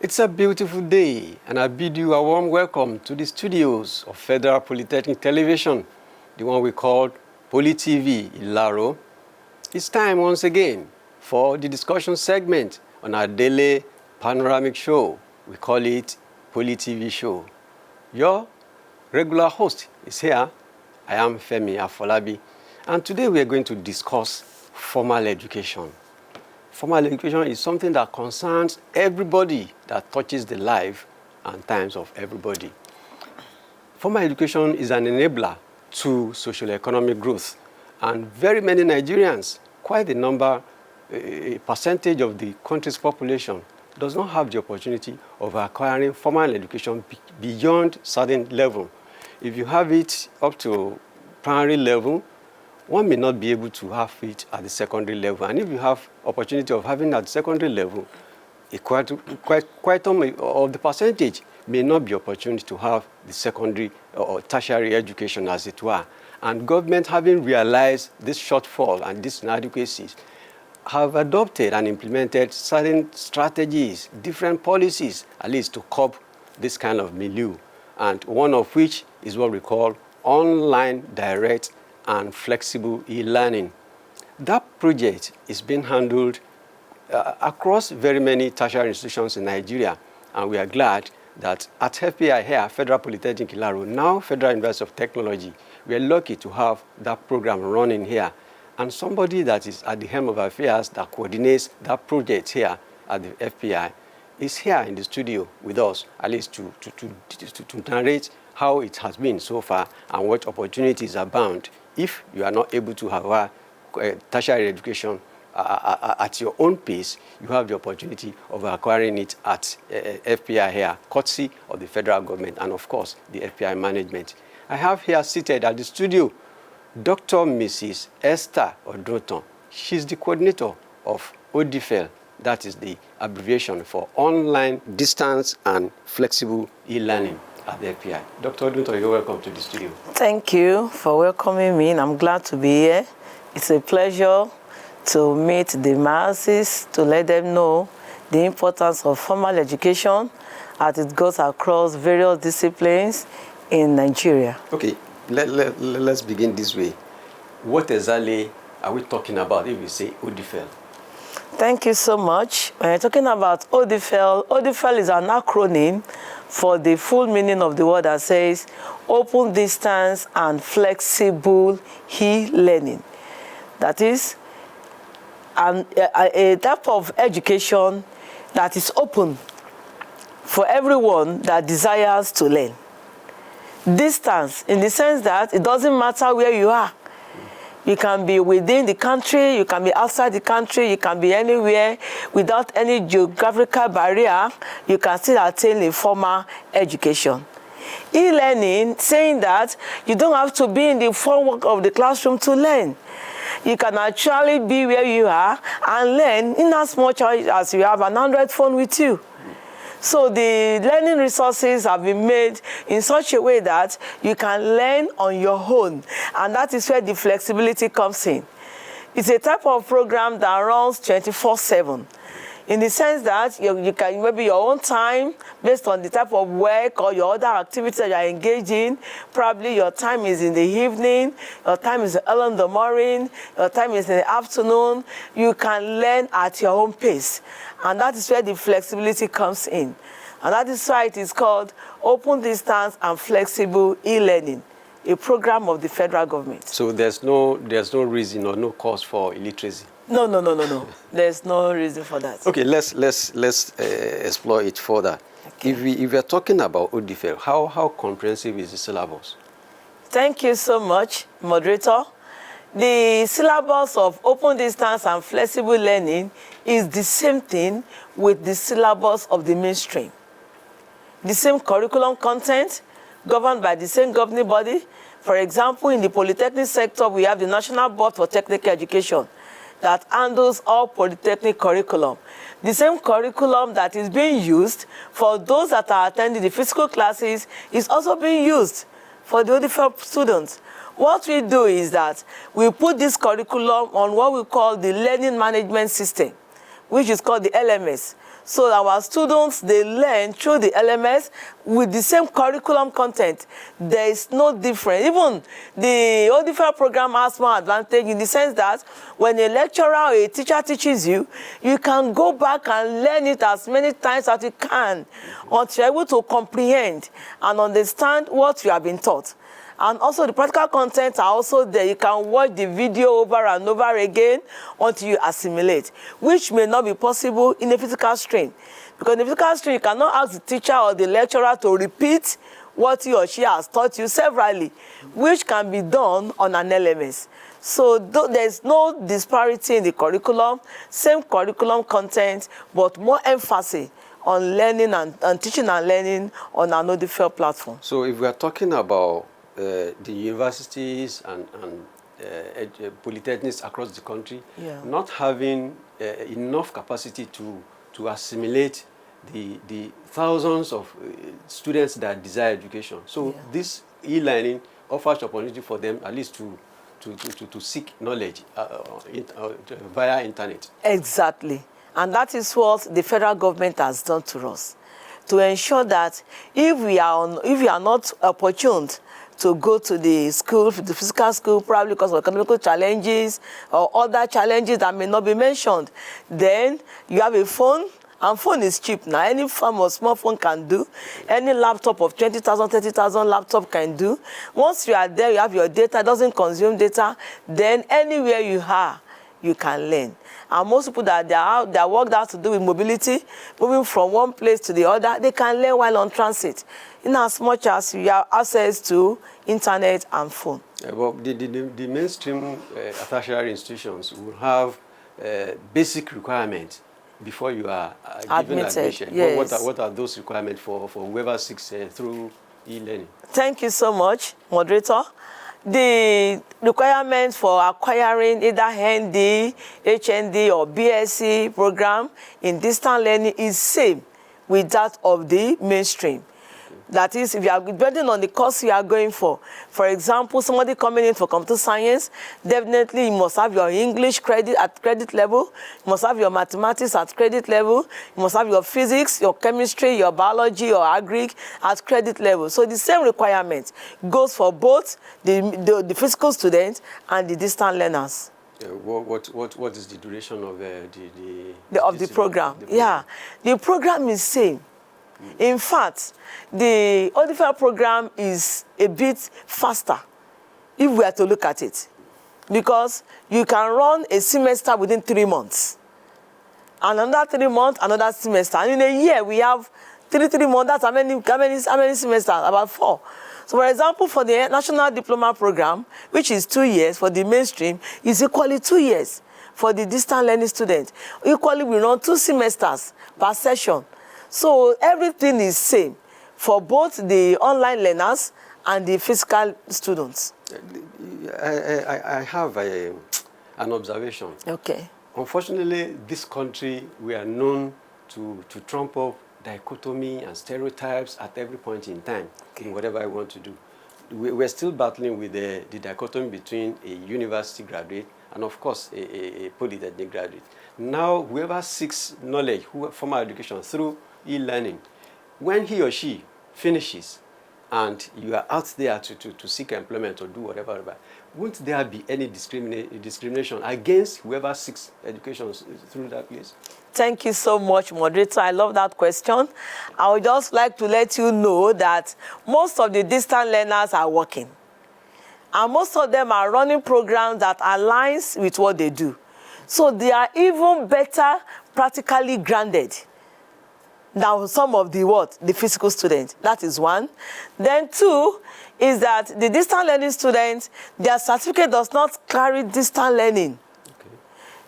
It's a beautiful day, and I bid you a warm welcome to the studios of Federal Polytechnic Television, the one we call Poly TV Ilaro. It's time once again for the discussion segment on our daily panoramic show. We call it Poly TV Show. Your regular host is here. I am Femi Afolabi, and today we are going to discuss formal education. Formal education is something that concerns everybody, that touches the life and times of everybody. Formal education is an enabler to socio-economic growth, and very many Nigerians, quite a percentage of the country's population, does not have the opportunity of acquiring formal education beyond certain level. If you have it up to primary level, one may not be able to have it at the secondary level. And if you have opportunity of having at the secondary level, quite of the percentage may not be opportunity to have the secondary or tertiary education, as it were. And government, having realized this shortfall and these inadequacies, have adopted and implemented certain strategies, different policies, at least to curb this kind of milieu. And one of which is what we call online direct and flexible e-learning. That project is being handled across very many tertiary institutions in Nigeria, and we are glad that at FPI here, Federal Polytechnic Ilaro, now Federal University of Technology, we are lucky to have that program running here. And somebody that is at the helm of affairs that coordinates that project here at the FPI is here in the studio with us, at least to narrate how it has been so far and what opportunities abound. If you are not able to have a tertiary education at your own pace, you have the opportunity of acquiring it at FPI here, courtesy of the federal government and, of course, the FPI management. I have here seated at the studio Dr. Mrs. Esther Odroton. She's the coordinator of ODIFEL, that is the abbreviation for Online Distance and Flexible E-Learning at the FPI. Dr. Odroton, you're welcome to the studio. Thank you for welcoming me, and I'm glad to be here. It's a pleasure to meet the masses, to let them know the importance of formal education as it goes across various disciplines in Nigeria. Okay, let's begin this way. What exactly are we talking about if we say ODIFEL? Thank you so much. When you're talking about ODIFEL, ODIFEL is an acronym for the full meaning of the word that says Open Distance and Flexible E-Learning. That is a type of education that is open for everyone that desires to learn. Distance, in the sense that it doesn't matter where you are. You can be within the country, you can be outside the country, you can be anywhere without any geographical barrier. You can still attain a formal education. E-learning, saying that you don't have to be in the framework of the classroom to learn. You can actually be where you are and learn in as much as you have an Android phone with you. So the learning resources have been made in such a way that you can learn on your own, and that is where the flexibility comes in. It's a type of program that runs 24/7, in the sense that you can maybe your own time based on the type of work or your other activities that you are engaged in. Probably your time is in the evening, your time is early in the morning, your time is in the afternoon. You can learn at your own pace. And that is where the flexibility comes in. And that is why it is called Open Distance and Flexible E-Learning, a program of the federal government. So there's no reason or no cause for illiteracy? No. There's no reason for that. Okay, let's explore it further. Okay. If we are talking about ODIFEL, how comprehensive is the syllabus? Thank you so much, moderator. The syllabus of Open Distance and Flexible Learning is the same thing with the syllabus of the mainstream. The same curriculum content, governed by the same governing body. For example, in the polytechnic sector, we have the National Board for Technical Education that handles all polytechnic curriculum. The same curriculum that is being used for those that are attending the physical classes is also being used for the ODIFEL students. What we do is that we put this curriculum on what we call the Learning Management System, which is called the LMS. So our students, they learn through the LMS with the same curriculum content. There is no difference. Even the ODIFEL program has more advantage in the sense that when a lecturer or a teacher teaches you, you can go back and learn it as many times as you can until you're able to comprehend and understand what you have been taught. And also the practical contents are also there. You can watch the video over and over again until you assimilate, which may not be possible in a physical stream. Because in a physical stream, you cannot ask the teacher or the lecturer to repeat what he or she has taught you severally, which can be done on an LMS. So there's no disparity in the curriculum, same curriculum content, but more emphasis on learning and teaching and learning on an ODIFEL platform. So if we are talking about the universities and polytechnics across the country, not having enough capacity to assimilate the thousands of students that desire education. So this e-learning offers opportunity for them at least to seek knowledge via internet. Exactly. And that is what the federal government has done to us, to ensure that if we are not opportuned to go to the school, the physical school, probably because of economic challenges or other challenges that may not be mentioned, then you have a phone, and phone is cheap now. Any phone or smartphone can do. Any laptop of 20,000, 30,000 laptop can do. Once you are there, you have your data, doesn't consume data, then anywhere you are, you can learn. And most people that their work has to do with mobility, moving from one place to the other, they can learn while on transit, in as much as you have access to internet and phone. Well, the mainstream tertiary institutions will have basic requirements before you are given admission. Yes. What are those requirements for whoever seeks through e-learning? Thank you so much, moderator. The requirements for acquiring either ND, HND, or BSc program in distance learning is same with that of the mainstream. That is, if you are depending on the course you are going for. For example, somebody coming in for computer science, definitely you must have your English credit at credit level, you must have your mathematics at credit level, you must have your physics, your chemistry, your biology, or agric at credit level. So the same requirement goes for both the physical students and the distant learners. What is the duration of the program? Yeah, the program is same. In fact, the ODIFEL program is a bit faster if we are to look at it, because you can run a semester within 3 months, and another 3 months, another semester. And in a year, we have 3 months. That's how many semesters? About 4. So, for example, for the National Diploma Program, which is 2 years for the mainstream, is equally 2 years for the distant learning student. Equally, we run 2 semesters per session. So everything is same for both the online learners and the physical students. I have an observation. Okay. Unfortunately, this country, we are known to trump up dichotomy and stereotypes at every point in time in whatever I want to do. We're still battling with the dichotomy between a university graduate and, of course, a polytechnic graduate. Now, whoever seeks knowledge, formal education through e-learning, when he or she finishes and you are out there to seek employment or do whatever, won't there be any discrimination against whoever seeks education through that place? Thank you so much, moderator. I love that question. I would just like to let you know that most of the distant learners are working, and most of them are running programs that aligns with what they do. So they are even better practically grounded than some of the physical students. That is one. Then 2 is that the distant learning students, their certificate does not carry distant learning. Okay.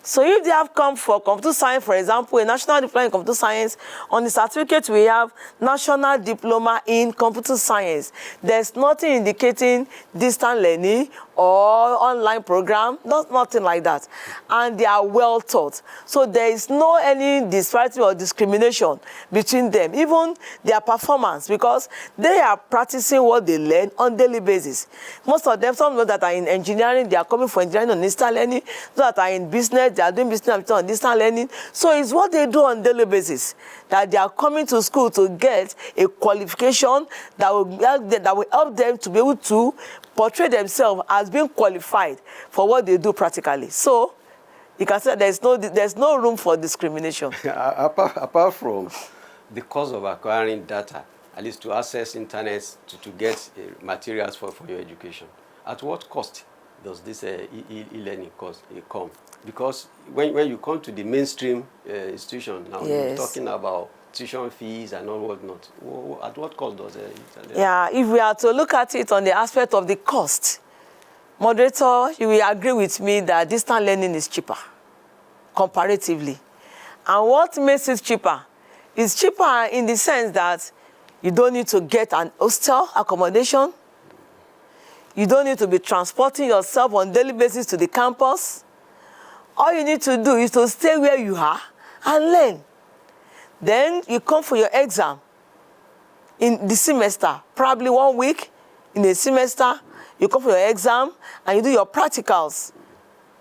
So if they have come for computer science, for example, a national diploma in computer science, on the certificate we have national diploma in computer science. There's nothing indicating distant learning or online program, nothing like that. And they are well taught. So there is no any disparity or discrimination between them, even their performance, because they are practicing what they learn on daily basis. Most of them, some of them that are in engineering, they are coming for engineering on distance learning. Those that are in business, they are doing business on distance learning. So it's what they do on daily basis, that they are coming to school to get a qualification that will help them to be able to portray themselves as being qualified for what they do practically. So you can say there's no room for discrimination. Apart from the cost of acquiring data, at least to access internet to get materials for your education, at what cost does this e-learning cost come? Because when you come to the mainstream institution now, Yes. you're talking about tuition fees and all whatnot. At what cost does it? Yeah, if we are to look at it on the aspect of the cost, moderator, you will agree with me that distance learning is cheaper comparatively. And what makes it cheaper? It's cheaper in the sense that you don't need to get an hostel accommodation. You don't need to be transporting yourself on a daily basis to the campus. All you need to do is to stay where you are and learn. Then you come for your exam in the semester, probably 1 week in a semester. You come for your exam and you do your practicals,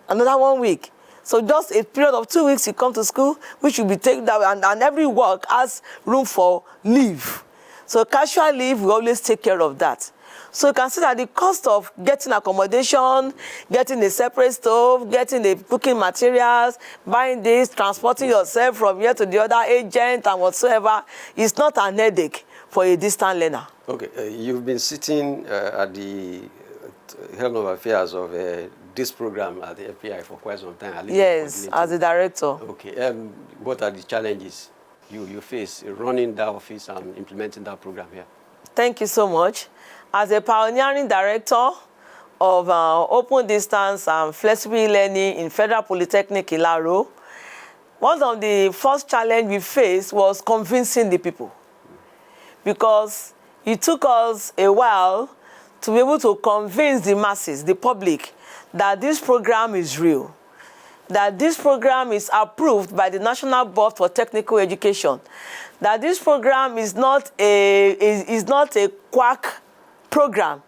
another 1 week. So just a period of 2 weeks you come to school, which will be taken down, and every work has room for leave. So casual leave, we always take care of that. So you can see that the cost of getting accommodation, getting a separate stove, getting the cooking materials, buying this, transporting yourself from here to the other agent and whatsoever is not an headache for a distant learner. Okay, you've been sitting at the Head of Affairs of this program at the FPI for quite some time. Yes, as a director. Okay, what are the challenges you face running that office and implementing that program here? Thank you so much. As a pioneering director of open distance and flexible learning in Federal Polytechnic Ilaro, one of the first challenges we faced was convincing the people, because it took us a while to be able to convince the masses, the public, that this program is real, that this program is approved by the National Board for Technical Education, that this program is not a quack program.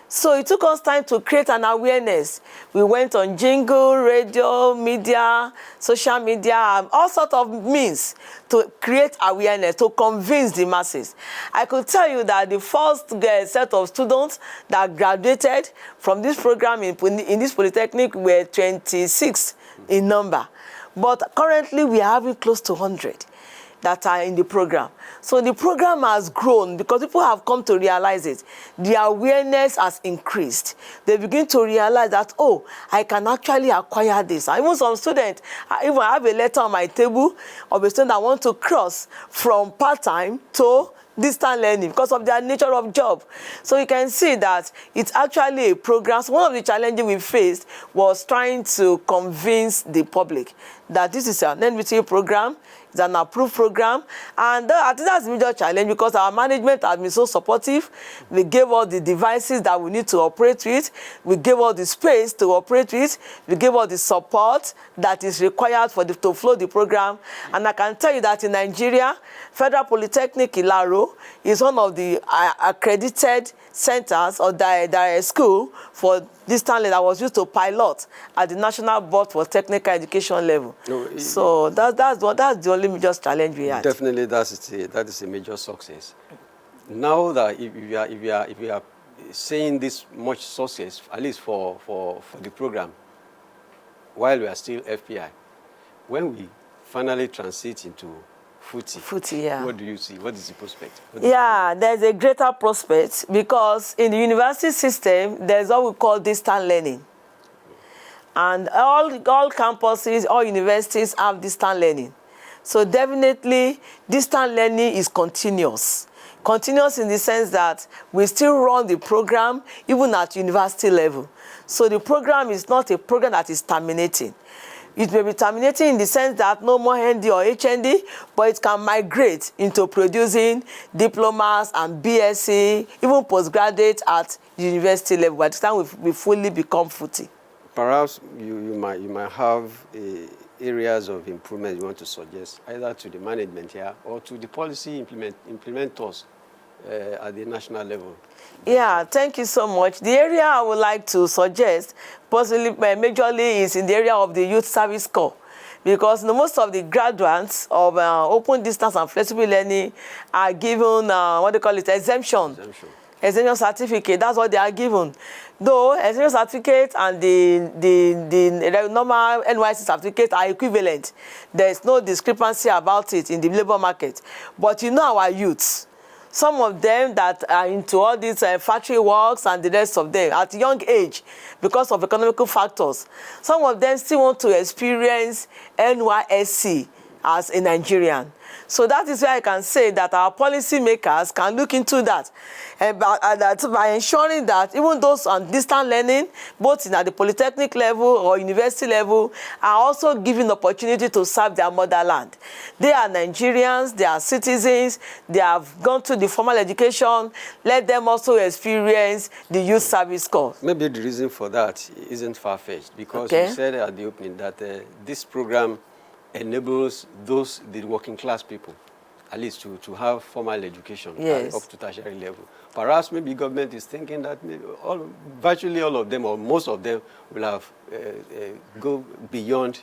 So it took us time to create an awareness. We went on jingle, radio, media, social media, and all sorts of means to create awareness, to convince the masses. I could tell you that the first set of students that graduated from this program in this polytechnic were 26 in number. But currently we are having close to 100 that are in the program. So the program has grown because people have come to realize it. The awareness has increased. They begin to realize that, oh, I can actually acquire this. And even some students, I even have a letter on my table of a student that want to cross from part-time to distant learning because of their nature of job. So you can see that it's actually a program. So one of the challenges we faced was trying to convince the public that this is an NBT program. It's an approved program, and I think that's a major challenge because our management has been so supportive. We gave all the devices that we need to operate with. We gave all the space to operate with. We gave all the support that is required to flow the program. And I can tell you that in Nigeria, Federal Polytechnic Ilaro is one of the accredited centers or the school for distant learning that was used to pilot at the National Board for Technical Education level. No, so that's the only major challenge we had. Definitely, that is a major success. Now that if you are seeing this much success, at least for the program, while we are still FPI, when we finally transit into FUTI, yeah. What do you see? What is the prospect? There's a greater prospect because in the university system, there's what we call distant learning. And all campuses, all universities have distant learning. So definitely, distant learning is continuous. Continuous in the sense that we still run the program even at university level. So the program is not a program that is terminating. It may be terminating in the sense that no more ND or HND, but it can migrate into producing diplomas and BSc, even postgraduate at the university level. By the time we fully become FUTI. Perhaps you might have areas of improvement you want to suggest, either to the management here or to the policy implementers at the national level. Yeah, thank you so much. The area I would like to suggest, possibly majorly, is in the area of the youth service corps. Because most of the graduates of open distance and flexible learning are given, what they call it, exemption certificate. That's what they are given. Though exemption certificate and the normal NYC certificate are equivalent. There is no discrepancy about it in the labor market. But you know our youths, some of them that are into all these factory works and the rest of them at a young age because of economical factors, some of them still want to experience NYSC as a Nigerian. So that is why I can say that our policy makers can look into that, by ensuring that even those on distant learning, both at the polytechnic level or university level, are also given opportunity to serve their motherland. They are Nigerians, they are citizens, they have gone through the formal education. Let them also experience the youth service corps. Maybe the reason for that isn't far-fetched, because you said at the opening that this program enables the working class people, at least to have formal education up to tertiary level. Perhaps maybe government is thinking that virtually all of them or most of them will have go beyond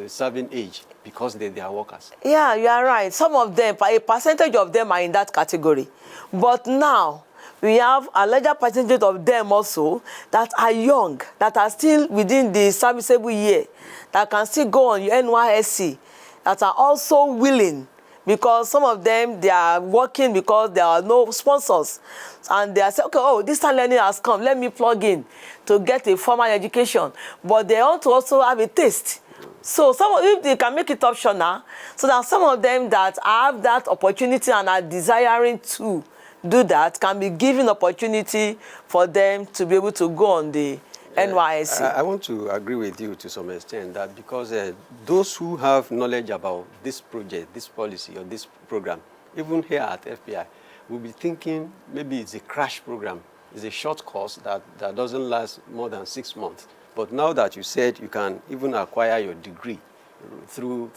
serving age because they are workers. Yeah, you are right. Some of them, a percentage of them are in that category. But now, we have a larger percentage of them also that are young, that are still within the serviceable year, that can still go on NYSC, that are also willing, because some of them, they are working because there are no sponsors. And they are saying, okay, oh, distance learning has come, let me plug in to get a formal education. But they want to also have a taste. So if they can make it optional, so that some of them that have that opportunity and are desiring to do that can be given opportunity for them to be able to go on the NYSC. I want to agree with you to some extent that because those who have knowledge about this project, this policy, or this program, even here at FPI, will be thinking maybe it's a crash program. It's a short course that doesn't last more than 6 months. But now that you said you can even acquire your degree through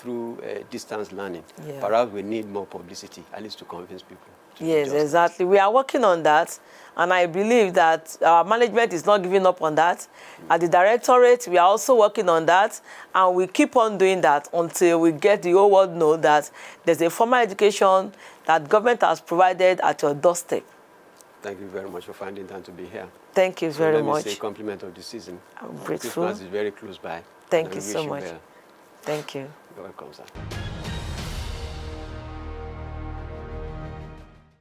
distance learning, perhaps we need more publicity, at least to convince people. Yes, exactly. We are working on that, and I believe that our management is not giving up on that. At the directorate, we are also working on that, and we keep on doing that until we get the whole world know that there's a formal education that government has provided at your doorstep. Thank you very much for finding time to be here. Thank you very much. Let me say compliment of the season. I'm grateful. Christmas is very close by. Thank you so much. Thank you. You're welcome, sir.